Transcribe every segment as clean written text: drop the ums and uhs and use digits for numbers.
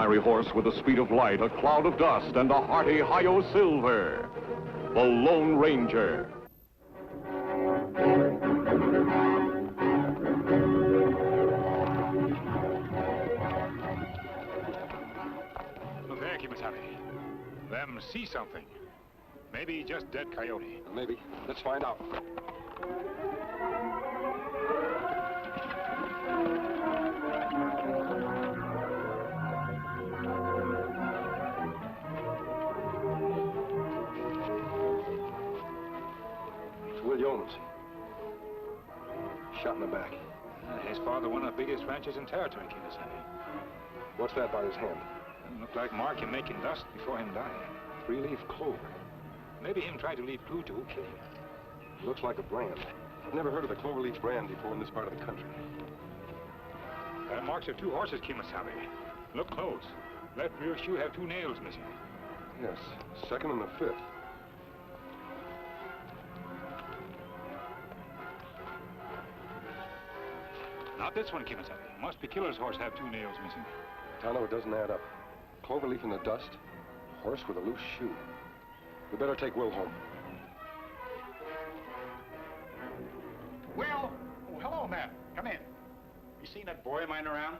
fiery horse with the speed of light, a cloud of dust, and a hearty hi-yo silver. The Lone Ranger. Look there, Kemo Sabe. Them see something. Maybe just dead coyote. Maybe. Let's find out. It's Will Yeomans. Shot in the back. His father won the biggest ranches in territory, Kemo Sabe. What's that by his hand? Looked like Mark him making dust before him dying. Three-leaf clover. Maybe him tried to leave clue to who killed him. Looks like a brand. I've never heard of the cloverleaf brand before in this part of the country. Marks are two horses, Kemo Sabe. Look close. Left rear shoe have two nails missing. Yes, second and the fifth. Not this one, Kemo Sabe. Must be Killer's horse have two nails missing. Tonto, it doesn't add up. Cloverleaf in the dust, horse with a loose shoe. We better take Will home. Will! Oh, hello, Matt. Come in. You seen that boy of mine around?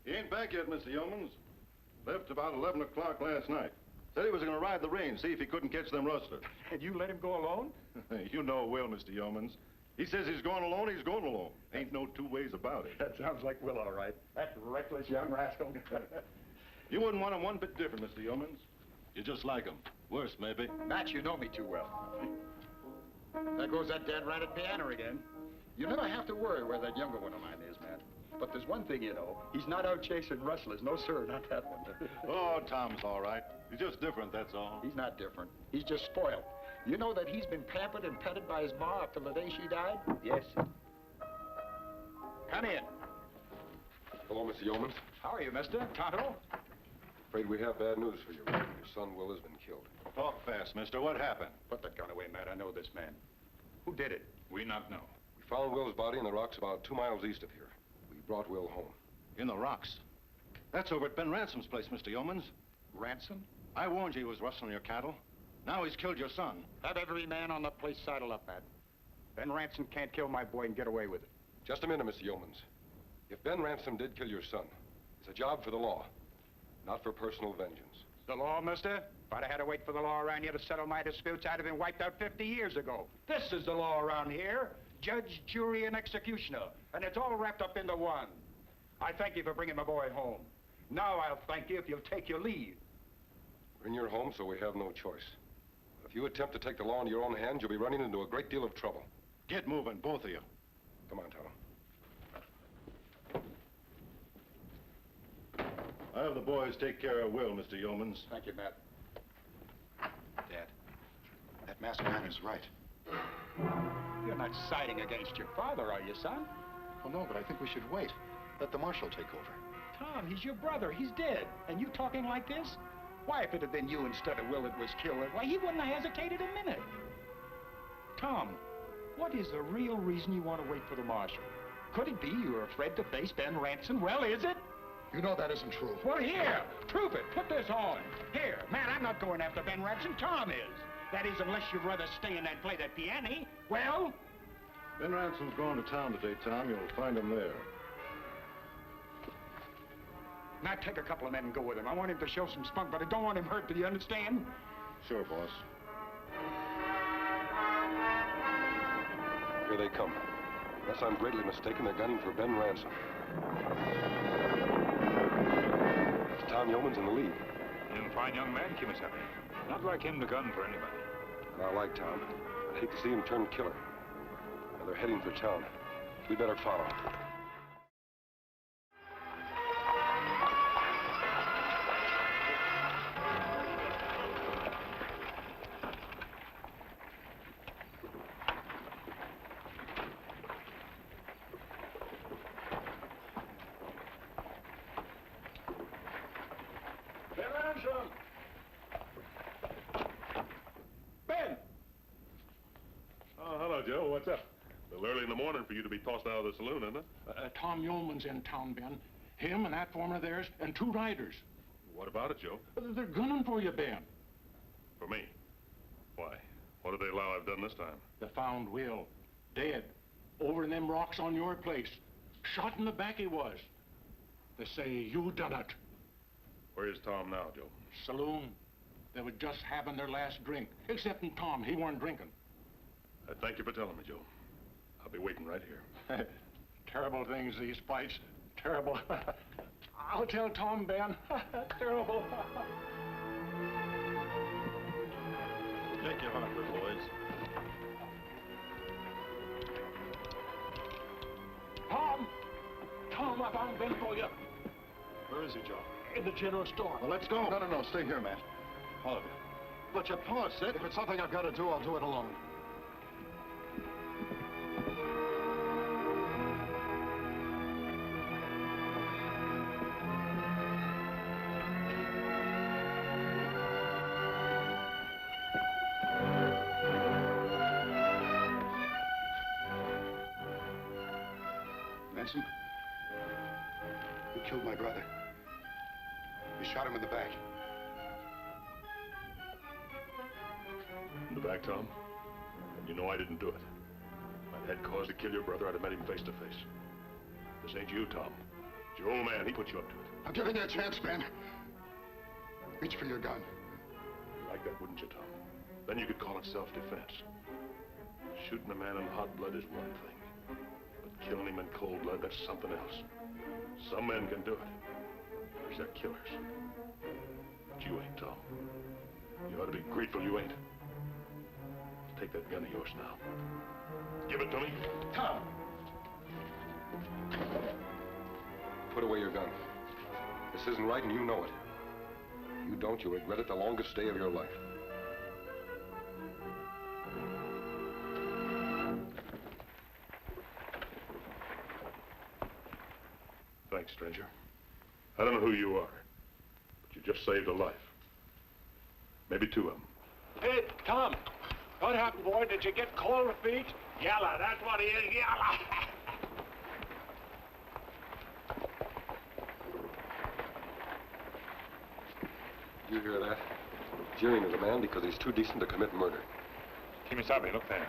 He ain't back yet, Mr. Yeomans. Left about 11 o'clock last night. Said he was going to ride the range, see if he couldn't catch them rustlers. And you let him go alone? You know Will, Mr. Yeomans. He says he's going alone, he's going alone. Ain't no two ways about it. That sounds like Will, all right. That reckless young rascal. You wouldn't want him one bit different, Mr. Yeomans. You're just like him. Worse, maybe. Matt, you know me too well. There goes that dead rat at piano again. You never have to worry where that younger one of mine is, Matt. But there's one thing you know. He's not out chasing rustlers. No, sir, not that one. Oh, Tom's all right. He's just different, that's all. He's not different. He's just spoiled. You know that he's been pampered and petted by his ma up till the day she died? Yes. Come in. Hello, Mr. Yeomans. How are you, mister? Tonto? Afraid we have bad news for you. Your son, Will, has been killed. Talk fast, mister. What happened? Put that gun away, Matt. I know this man. Who did it? We not know. We found Will's body in the rocks about 2 miles east of here. We brought Will home. In the rocks. That's over at Ben Ransom's place, Mr. Yeomans. Ransom? I warned you he was rustling your cattle. Now he's killed your son. Have every man on the place saddle up, Matt. Ben Ransom can't kill my boy and get away with it. Just a minute, Mr. Yeomans. If Ben Ransom did kill your son, it's a job for the law, not for personal vengeance. The law, mister? If I'd have had to wait for the law around here to settle my disputes, I'd have been wiped out 50 years ago. This is the law around here. Judge, jury, and executioner. And it's all wrapped up into one. I thank you for bringing my boy home. Now I'll thank you if you'll take your leave. We're in your home, so we have no choice. If you attempt to take the law into your own hands, you'll be running into a great deal of trouble. Get moving, both of you. Come on, Tonto. I have the boys take care of Will, Mr. Yeomans. Thank you, Matt. Dad, that masked man is right. You're not siding against your father, are you, son? Well, no, but I think we should wait. Let the marshal take over. Tom, he's your brother. He's dead. And you talking like this? Why, if it had been you instead of Will that was killed, why, he wouldn't have hesitated a minute. Tom, what is the real reason you want to wait for the marshal? Could it be you're afraid to face Ben Ransom? Well, is it? You know that isn't true. Well, here, prove it. Put this on. Here, man, I'm not going after Ben Ransom. Tom is. That is, unless you'd rather stay in and play that piano. Well? Ben Ransom's going to town today, Tom. You'll find him there. Now, take a couple of men and go with him. I want him to show some spunk, but I don't want him hurt, do you understand? Sure, boss. Here they come. Unless I'm greatly mistaken, they're gunning for Ben Ransom. It's Tom Yeomans in the lead. Him fine young man, Kemo Sabe. Not like him to gun for anybody. And I like Tom. I'd hate to see him turn killer. Now they're heading for town. We better follow. Ben! Oh, hello, Joe. What's up? A little early in the morning for you to be tossed out of the saloon, isn't it? Tom Yeoman's in town, Ben. Him and that foreman of theirs and 2 riders. What about it, Joe? They're gunning for you, Ben. For me? Why? What did they allow I've done this time? They found Will, dead, over in them rocks on your place. Shot in the back he was. They say you done it. Where is Tom now, Joe? Saloon. They were just having their last drink. Excepting Tom, he weren't drinking. Thank you for telling me, Joe. I'll be waiting right here. Terrible things, these fights. Terrible. I'll tell Tom, Ben. Terrible. Take your hopper, boys. Tom! Tom, I found Ben for you. Where is he, Joe? In the general store. Well, let's go. No, stay here, Matt. All of you. But your pa said... If it's something I've got to do, I'll do it alone. Ransom, you killed my brother. You shot him in the back. In the back, Tom? And you know I didn't do it. If I had cause to kill your brother, I'd have met him face to face. This ain't you, Tom. It's your old man. He put you up to it. I'm giving you a chance, Ben. Reach for your gun. You'd like that, wouldn't you, Tom? Then you could call it self-defense. Shooting a man in hot blood is one thing. But killing him in cold blood, that's something else. Some men can do it. Others are killers. But you ain't, Tom. You ought to be grateful you ain't. Take that gun of yours now. Give it to me. Tom! Put away your gun. This isn't right, and you know it. If you don't, you'll regret it the longest day of your life. Thanks, stranger. I don't know who you are, but you just saved a life. Maybe two of them. Hey, Tom! What happened, boy? Did you get cold feet? Yalla, that's what he is, yalla! You hear that? Jeering at a man because he's too decent to commit murder. Kemo Sabe, look there.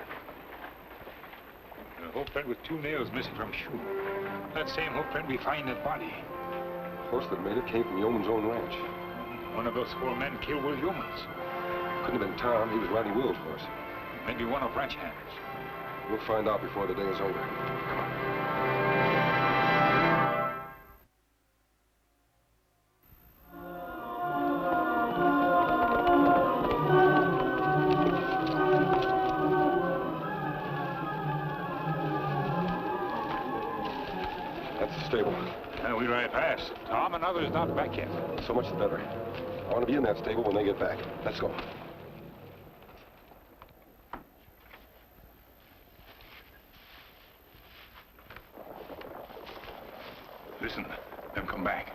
A hoof print with 2 nails missing from a shoe. That same hoof print we find in the body. The horse that made it came from Yeoman's own ranch. One of those 4 men killed Will Yeoman's. Couldn't have been Tom. He was riding Will's horse. Maybe one of ranch hands. We'll find out before the day is over. Come on. That's the stable. We ride past. Tom and others not back yet. So much the better. I want to be in that stable when they get back. Let's go. Listen, them come back.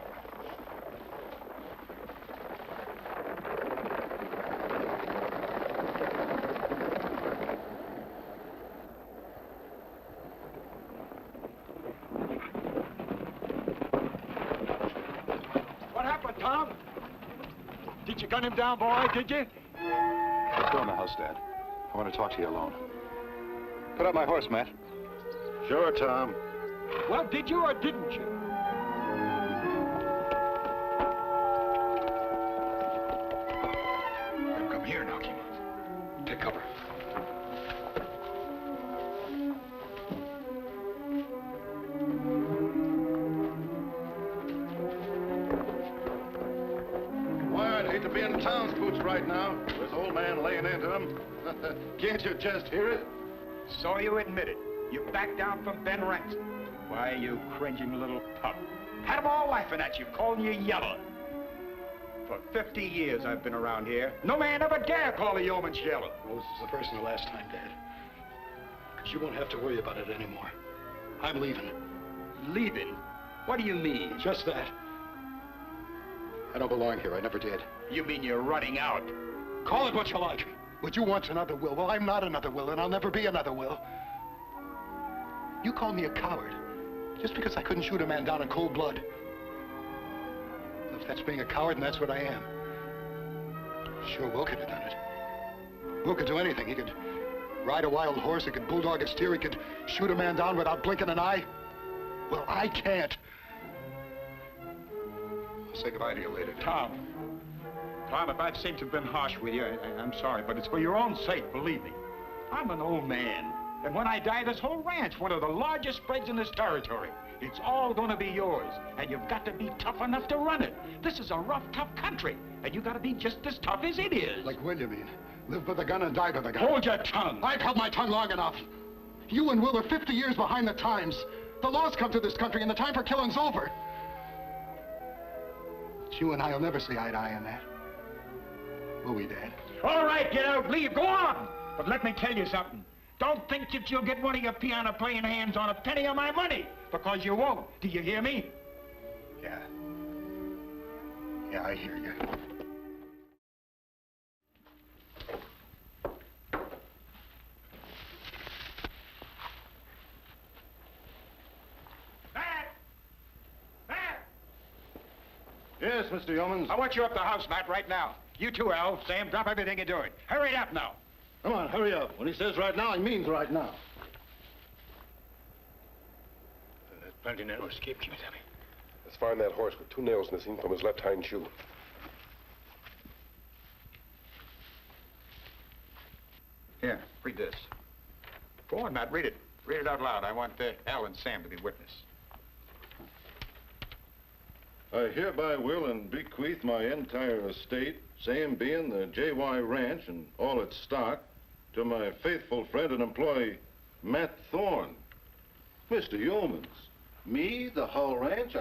What happened, Tom? Did you gun him down, boy, did you? Let's go in the house, Dad. I want to talk to you alone. Put up my horse, Matt. Sure, Tom. Well, did you or didn't you? Come here now, Kemo. Take cover. Why, I'd hate to be in town's boots right now. This old man laying into him. Can't you just hear it? So you admit it. You backed down from Ben Ransom. Why, you cringing little pup. Had 'em all laughing at you, calling you yellow. For 50 years I've been around here. No man ever dare call a yeoman's yellow. Well, this is the first and the last time, Dad. Because you won't have to worry about it anymore. I'm leaving. Leaving? What do you mean? Just that. I don't belong here. I never did. You mean you're running out? Call it what you like. Would you want another Will? Well, I'm not another Will, and I'll never be another Will. You called me a coward just because I couldn't shoot a man down in cold blood. If that's being a coward, then that's what I am. Sure, Will could have done it. Will could do anything. He could ride a wild horse, he could bulldog a steer, he could shoot a man down without blinking an eye. Well, I can't. I'll say goodbye to you later. Tom, if I've seemed to have been harsh with you, I'm sorry, but it's for your own sake, believe me. I'm an old man, and when I die, this whole ranch, one of the largest spreads in this territory, it's all gonna be yours, and you've got to be tough enough to run it. This is a rough, tough country, and you gotta be just as tough as it is. Like Will, you mean? Live by the gun and die by the gun. Hold your tongue. I've held my tongue long enough. You and Will are 50 years behind the times. The laws come to this country, and the time for killing's over. But you and I will never see eye to eye on that. Will we, Dad? All right, get out, leave, go on. But let me tell you something. Don't think that you'll get one of your piano-playing hands on a penny of my money, because you won't. Do you hear me? Yeah. Yeah, I hear you. Yes, Mr. Yeomans. I want you up the house, Matt, right now. You too, Al. Sam, drop everything you're doing. Hurry it up now. Come on, hurry up. When he says right now, he means right now. There's plenty narrow escape, Kemo Sabe. Let's find that horse with 2 nails missing from his left hind shoe. Here, read this. Go on, Matt, read it. Read it out loud. I want Al and Sam to be witness. I hereby will and bequeath my entire estate, same being the J.Y. Ranch and all its stock, to my faithful friend and employee, Matt Thorne. Mr. Yeomans, me, the whole ranch?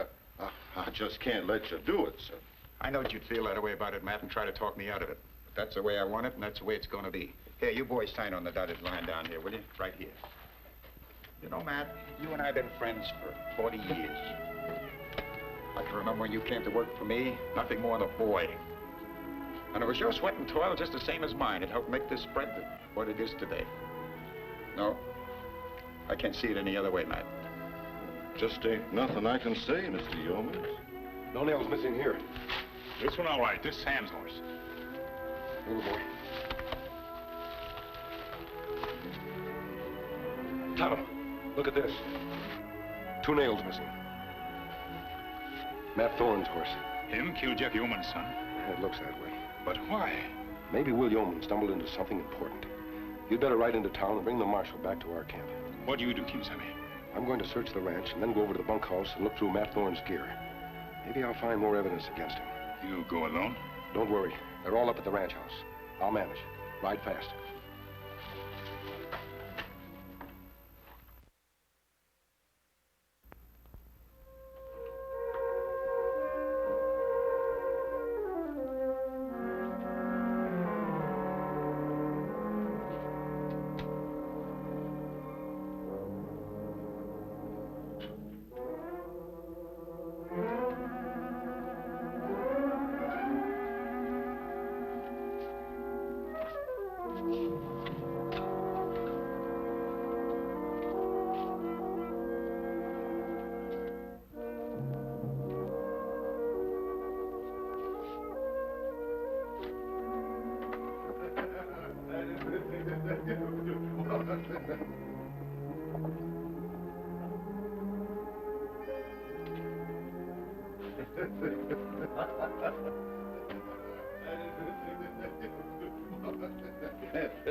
I just can't let you do it, sir. I know that you'd feel that way about it, Matt, and try to talk me out of it. But that's the way I want it, and that's the way it's going to be. Here, you boys sign on the dotted line down here, will you? Right here. You know, Matt, you and I have been friends for 40 years. I can remember when you came to work for me, nothing more than a boy. And it was your sweat and toil just the same as mine. It helped make this spread what it is today. No, I can't see it any other way, Matt. Just ain't nothing I can say, Mr. Yeomans. No nails missing here. This one all right. This Sam's horse. Little boy. Tonto, look at this. 2 nails missing. Matt Thorne's horse. Him killed Jeff Yeoman's son. It looks that way. But why? Maybe Will Yeoman stumbled into something important. You'd better ride into town and bring the marshal back to our camp. What do you do, Kemo Sabe? I'm going to search the ranch and then go over to the bunkhouse and look through Matt Thorne's gear. Maybe I'll find more evidence against him. You go alone? Don't worry. They're all up at the ranch house. I'll manage. Ride fast.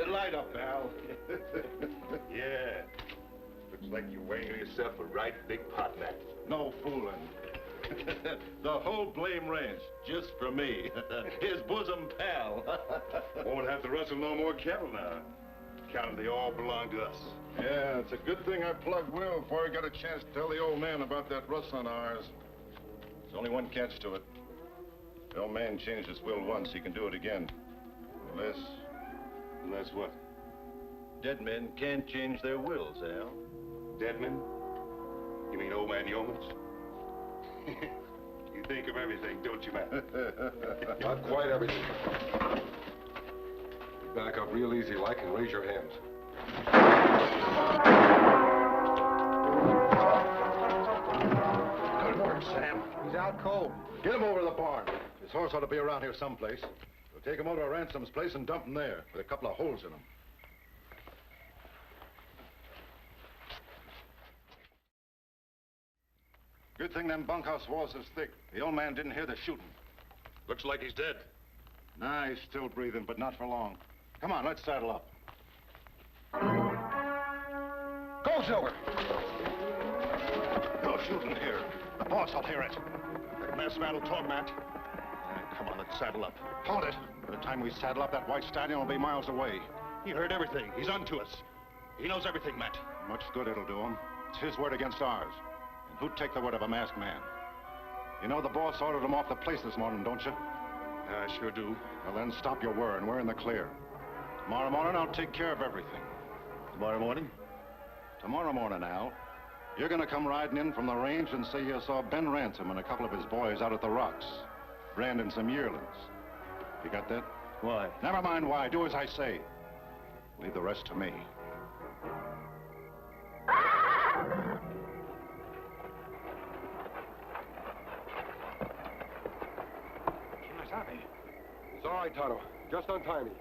Light up, pal. Yeah. Looks like you're weighing yourself a right big pot, Matt. No fooling. The whole blame ranch, just for me. His bosom pal. Won't have to rustle no more cattle now. Counting they all belong to us. Yeah, it's a good thing I plugged Will before I got a chance to tell the old man about that rustle on ours. There's only one catch to it. The old man changed his will once, he can do it again. Unless what? Dead men can't change their wills, Al. Dead men? You mean old man Yeomans? You think of everything, don't you, Matt? Not quite everything. Back up real easy like and raise your hands. Good work, son. Sam? He's out cold. Get him over to the barn. His horse ought to be around here someplace. We'll take him over to Ransom's place and dump him there with a couple of holes in him. Good thing them bunkhouse walls is thick. The old man didn't hear the shooting. Looks like he's dead. Nah, he's still breathing, but not for long. Come on, let's saddle up. Go, Silver! No shooting here. The boss will hear it. The masked man will talk, Matt. Come on, let's saddle up. Hold it. By the time we saddle up, that white stallion will be miles away. He heard everything. He's onto us. He knows everything, Matt. Much good it'll do him. It's his word against ours. And who'd take the word of a masked man? You know the boss ordered him off the place this morning, don't you? I sure do. Well, then stop your worrying. We're in the clear. Tomorrow morning, I'll take care of everything. Tomorrow morning? Tomorrow morning, Al. You're gonna come riding in from the range and say you saw Ben Ransom and a couple of his boys out at the rocks, branding some yearlings. You got that? Why? Never mind why. Do as I say. Leave the rest to me. Kemo Sabe. It's all right, Tonto. Just untie me.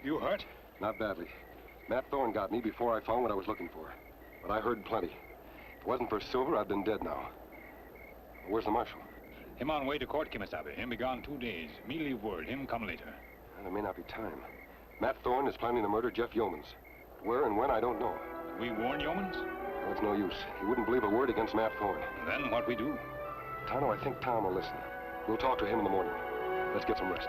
You hurt? Not badly. Matt Thorne got me before I found what I was looking for. But I heard plenty. If it wasn't for Silver, I'd been dead now. Where's the marshal? Him on way to court, Kemo Sabe. Him be gone 2 days. Me leave word. Him come later. Well, there may not be time. Matt Thorne is planning to murder Jeff Yeomans. Where and when, I don't know. We warn Yeomans? Well, it's no use. He wouldn't believe a word against Matt Thorne. Then what we do? Tonto, I think Tom will listen. We'll talk to him in the morning. Let's get some rest.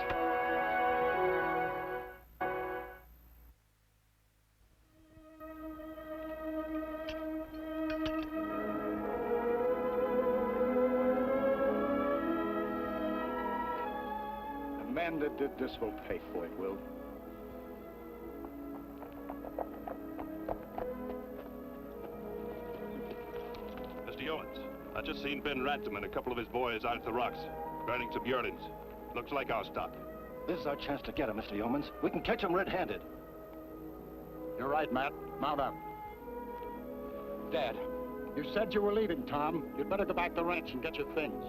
The man that did this will pay for it, Will. Mr. Yeomans, I just seen Ben Ransom and a couple of his boys out at the rocks, burning some yearlings. Looks like our stock. This is our chance to get him, Mr. Yeomans. We can catch him red-handed. You're right, Matt. Mount up. Dad, you said you were leaving, Tom. You'd better go back to the ranch and get your things.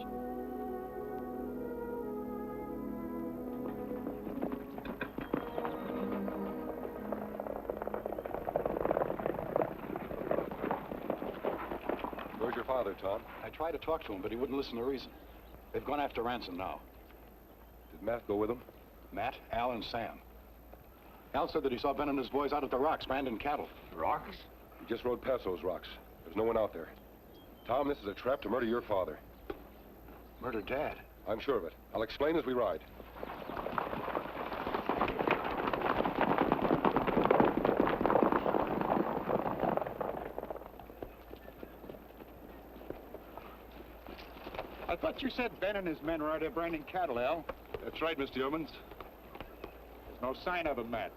Where's your father, Tom? I tried to talk to him, but he wouldn't listen to reason. They've gone after Ransom now. Did Matt go with him? Matt, Al, and Sam. Al said that he saw Ben and his boys out at the rocks, branding cattle. Rocks? He just rode past those rocks. There's no one out there. Tom, this is a trap to murder your father. Murder Dad. I'm sure of it. I'll explain as we ride. I thought you said Ben and his men were out there branding cattle, Al. That's right, Mr. Yeomans. There's no sign of them, Matt.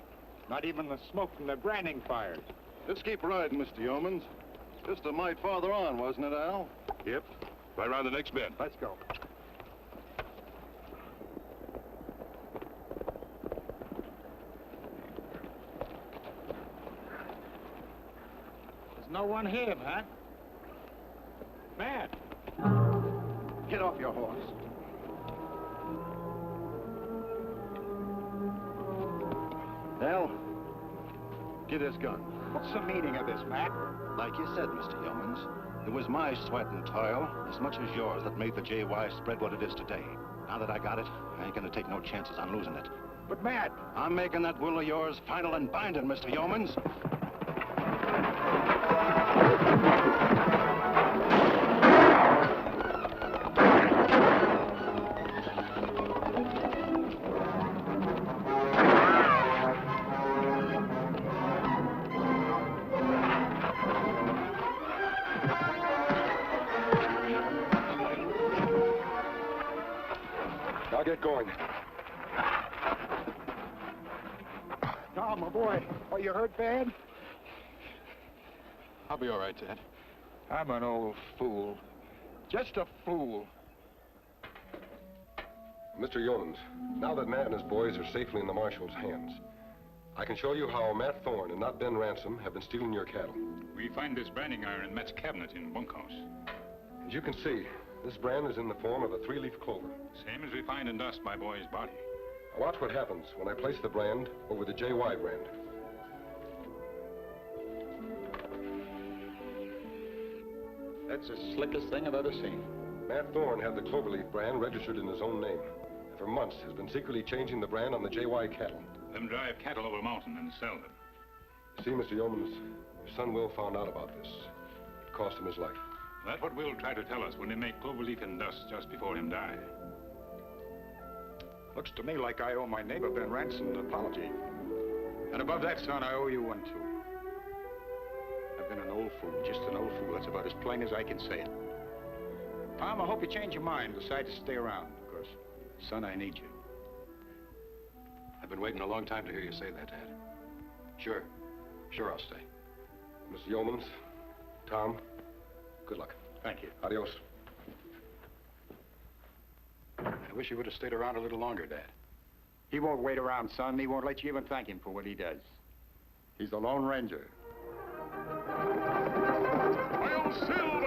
Not even the smoke from their branding fires. Just keep riding, Mr. Yeomans. Just a mite farther on, wasn't it, Al? Yep. Right around the next bend. Let's go. There's no one here, Matt. Matt! Get off your horse. Al, get his gun. What's the meaning of this, Matt? Like you said, Mr. Yeomans, it was my sweat and toil, as much as yours, that made the JY spread what it is today. Now that I got it, I ain't gonna take no chances on losing it. But, Matt... I'm making that will of yours final and binding, Mr. Yeomans. Now get going. Tom, my boy, are you hurt bad? I'll be all right, Dad. I'm an old fool. Just a fool. Mr. Yeomans, now that Matt and his boys are safely in the marshal's hands, I can show you how Matt Thorne and not Ben Ransom have been stealing your cattle. We find this branding iron in Matt's cabinet in bunkhouse. As you can see, this brand is in the form of a 3-leaf clover. Same as we find in dust my boy's body. Now watch what happens when I place the brand over the JY brand. That's the slickest thing I've ever seen. Matt Thorne had the cloverleaf brand registered in his own name. And for months has been secretly changing the brand on the JY cattle. Them drive cattle over mountain and sell them. See, Mr. Yeomans, your son Will found out about this. It cost him his life. That's what Will tried to tell us when they make cloverleaf and dust just before him die. Looks to me like I owe my neighbor Ben Ransom an apology. And above that, son, I owe you one, too. I've been an old fool, just an old fool. That's about as plain as I can say it. Tom, I hope you change your mind and decide to stay around, because, son, I need you. I've been waiting a long time to hear you say that, Dad. Sure. Sure, I'll stay. Mr. Yeomans, Tom, good luck. Thank you. Adios. I wish you would have stayed around a little longer, Dad. He won't wait around, son. He won't let you even thank him for what he does. He's the Lone Ranger. Silver!